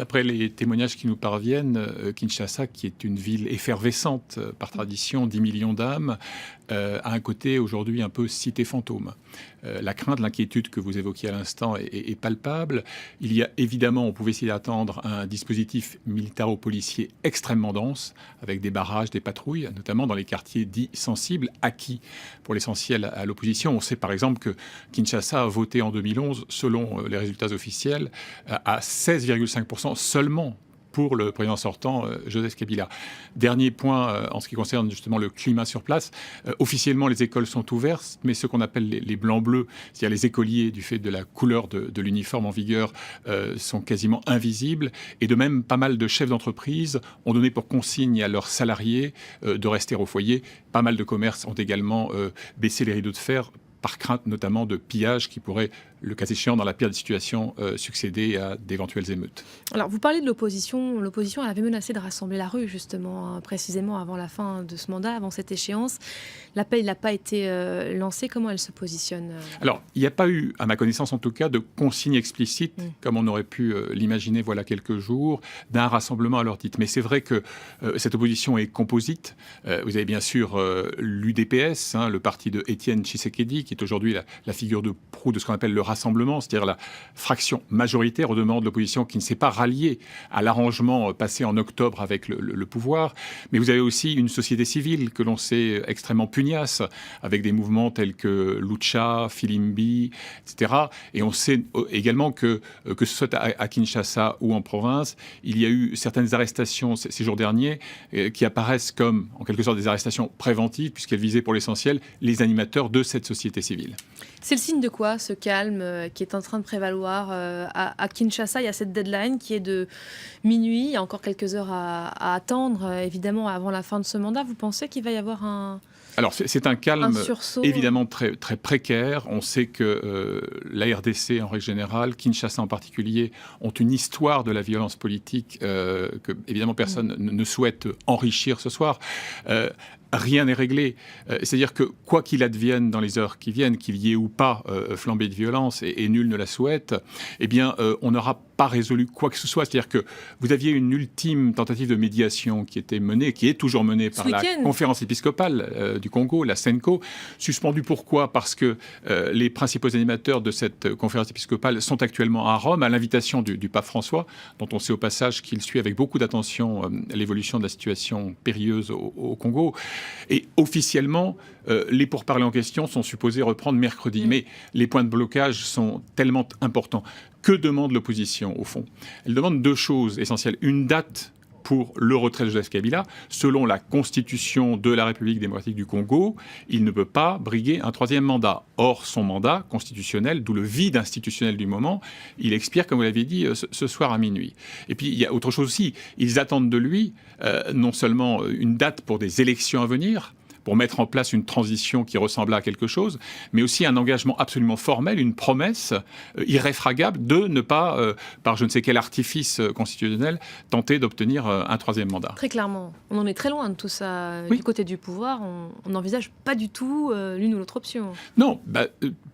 D'après les témoignages qui nous parviennent, Kinshasa, qui est une ville effervescente par tradition, 10 millions d'âmes, a un côté aujourd'hui un peu cité fantôme. La crainte, l'inquiétude que vous évoquiez à l'instant est palpable. Il y a évidemment, on pouvait s'y attendre, un dispositif militaro-policier extrêmement dense, avec des barrages, des patrouilles, notamment dans les quartiers dits sensibles, acquis pour l'essentiel à l'opposition. On sait par exemple que Kinshasa a voté en 2011, selon les résultats officiels, à 16,5% seulement pour le président sortant, Joseph Kabila. Dernier point en ce qui concerne justement le climat sur place. Officiellement, les écoles sont ouvertes, mais ce qu'on appelle les blancs-bleus, c'est-à-dire les écoliers, du fait de la couleur de l'uniforme en vigueur, sont quasiment invisibles. Et de même, pas mal de chefs d'entreprise ont donné pour consigne à leurs salariés de rester au foyer. Pas mal de commerces ont également baissé les rideaux de fer, par crainte notamment de pillage qui pourrait, le cas échéant, dans la pire des situations, succéder à d'éventuelles émeutes. Alors, vous parlez de l'opposition. L'opposition, elle avait menacé de rassembler la rue, justement, précisément avant la fin de ce mandat, avant cette échéance. L'appel n'a pas été lancé. Comment elle se positionne Alors, il n'y a pas eu, à ma connaissance en tout cas, de consigne explicite, comme on aurait pu l'imaginer voilà quelques jours, d'un rassemblement à l'heure dite. Mais c'est vrai que cette opposition est composite. Vous avez bien sûr l'UDPS, le parti de Étienne Tshisekedi, qui est aujourd'hui la figure de proue de ce qu'on appelle le rassemblement, c'est-à-dire la fraction majoritaire aux demandes de l'opposition qui ne s'est pas ralliée à l'arrangement passé en octobre avec le pouvoir. Mais vous avez aussi une société civile que l'on sait extrêmement pugnace, avec des mouvements tels que Lucha, Filimbi, etc. Et on sait également que ce soit à Kinshasa ou en province, il y a eu certaines arrestations ces jours derniers qui apparaissent comme, en quelque sorte, des arrestations préventives, puisqu'elles visaient pour l'essentiel les animateurs de cette société civile. C'est le signe de quoi, ce calme qui est en train de prévaloir à Kinshasa? Il y a cette deadline qui est de minuit. Il y a encore quelques heures à attendre, évidemment, avant la fin de ce mandat. Vous pensez qu'il va y avoir Alors, c'est un calme sursaut, évidemment très, très précaire. On sait que la RDC, en règle générale, Kinshasa en particulier, ont une histoire de la violence politique que, évidemment, personne ne souhaite enrichir ce soir. Rien n'est réglé. C'est-à-dire que, quoi qu'il advienne dans les heures qui viennent, qu'il y ait ou pas flambée de violence, et nul ne la souhaite, eh bien, on n'aura pas résolu quoi que ce soit. C'est-à-dire que vous aviez une ultime tentative de médiation qui était menée, qui est toujours menée par la conférence épiscopale du Congo, la SENCO, suspendue. Pourquoi? Parce que les principaux animateurs de cette conférence épiscopale sont actuellement à Rome, à l'invitation du pape François, dont on sait au passage qu'il suit avec beaucoup d'attention l'évolution de la situation périlleuse au Congo. Et officiellement, les pourparlers en question sont supposés reprendre mercredi. Mais les points de blocage sont tellement importants. Que demande l'opposition, au fond? Elle demande deux choses essentielles. Une date pour le retrait de Joseph Kabila. Selon la constitution de la République démocratique du Congo, il ne peut pas briguer un troisième mandat. Or, son mandat constitutionnel, d'où le vide institutionnel du moment, il expire, comme vous l'avez dit, ce soir à minuit. Et puis, il y a autre chose aussi. Ils attendent de lui non seulement une date pour des élections à venir, pour mettre en place une transition qui ressemble à quelque chose, mais aussi un engagement absolument formel, une promesse irréfragable de ne pas, par je ne sais quel artifice constitutionnel, tenter d'obtenir un troisième mandat. Très clairement, on en est très loin de tout ça. Du côté du pouvoir, on n'envisage pas du tout l'une ou l'autre option. Non,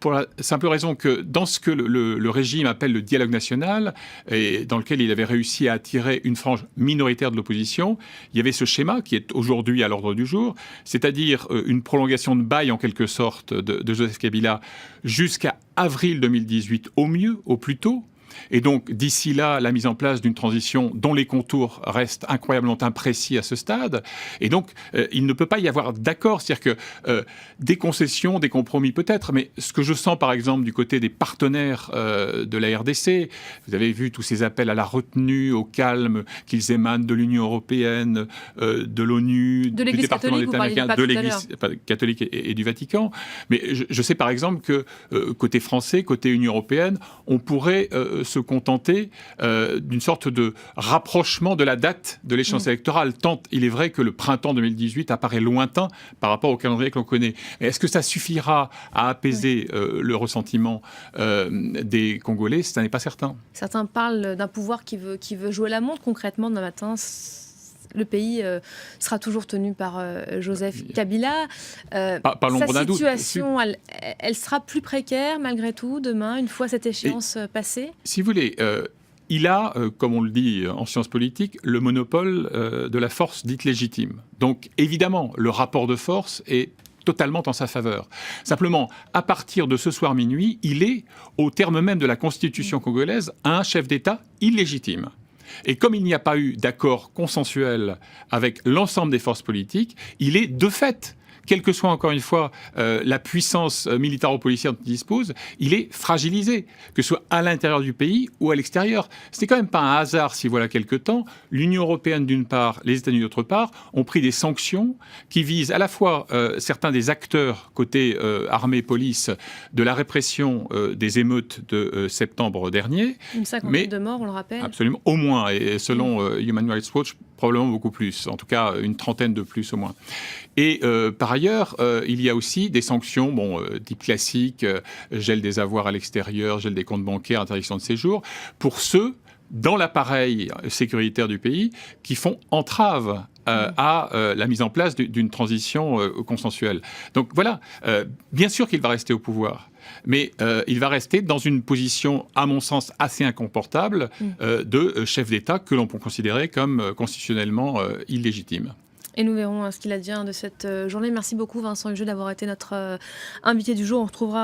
pour la simple raison que dans ce que le régime appelle le dialogue national, et dans lequel il avait réussi à attirer une frange minoritaire de l'opposition, il y avait ce schéma qui est aujourd'hui à l'ordre du jour, c'est-à-dire une prolongation de bail en quelque sorte de Joseph Kabila jusqu'à avril 2018 au mieux, au plus tôt. Et donc, d'ici là, la mise en place d'une transition dont les contours restent incroyablement imprécis à ce stade. Et donc, il ne peut pas y avoir d'accord. C'est-à-dire que des concessions, des compromis peut-être, mais ce que je sens, par exemple, du côté des partenaires de la RDC, vous avez vu tous ces appels à la retenue, au calme, qu'ils émanent de l'Union européenne, de l'ONU, du département d'État américain, de l'Église catholique et du Vatican. Mais je sais, par exemple, que côté français, côté Union européenne, on pourrait se contenter d'une sorte de rapprochement de la date de l'échéance électorale, tant il est vrai que le printemps 2018 apparaît lointain par rapport au calendrier que l'on connaît. Mais est-ce que ça suffira à apaiser le ressentiment des Congolais? Ça n'est pas certain. Certains parlent d'un pouvoir qui veut jouer la montre. Concrètement, demain matin, le pays sera toujours tenu par Joseph Kabila. Pas l'ombre d'un doute. Sa situation, elle sera plus précaire malgré tout demain, une fois cette échéance passée? Si vous voulez, il a, comme on le dit en sciences politiques, le monopole de la force dite légitime. Donc évidemment, le rapport de force est totalement en sa faveur. Simplement, à partir de ce soir minuit, il est, au terme même de la Constitution congolaise, un chef d'État illégitime. Et comme il n'y a pas eu d'accord consensuel avec l'ensemble des forces politiques, il est de fait, quelle que soit encore une fois la puissance militaro-policière dont il dispose, il est fragilisé, que ce soit à l'intérieur du pays ou à l'extérieur. Ce n'est quand même pas un hasard si voilà quelque temps, l'Union européenne d'une part, les États-Unis d'autre part, ont pris des sanctions qui visent à la fois certains des acteurs côté armée, police, de la répression des émeutes de septembre dernier. Une cinquantaine de morts, on le rappelle. Absolument, au moins, et selon Human Rights Watch, probablement beaucoup plus, en tout cas une trentaine de plus au moins. Et par ailleurs, il y a aussi des sanctions, type classique, gel des avoirs à l'extérieur, gel des comptes bancaires, interdiction de séjour, pour ceux dans l'appareil sécuritaire du pays qui font entrave à la mise en place d'une transition consensuelle. Donc voilà, bien sûr qu'il va rester au pouvoir, mais il va rester dans une position, à mon sens, assez inconfortable de chef d'État que l'on peut considérer comme constitutionnellement illégitime. Et nous verrons ce qu'il advient de cette journée. Merci beaucoup Vincent Hugeux d'avoir été notre invité du jour. On retrouvera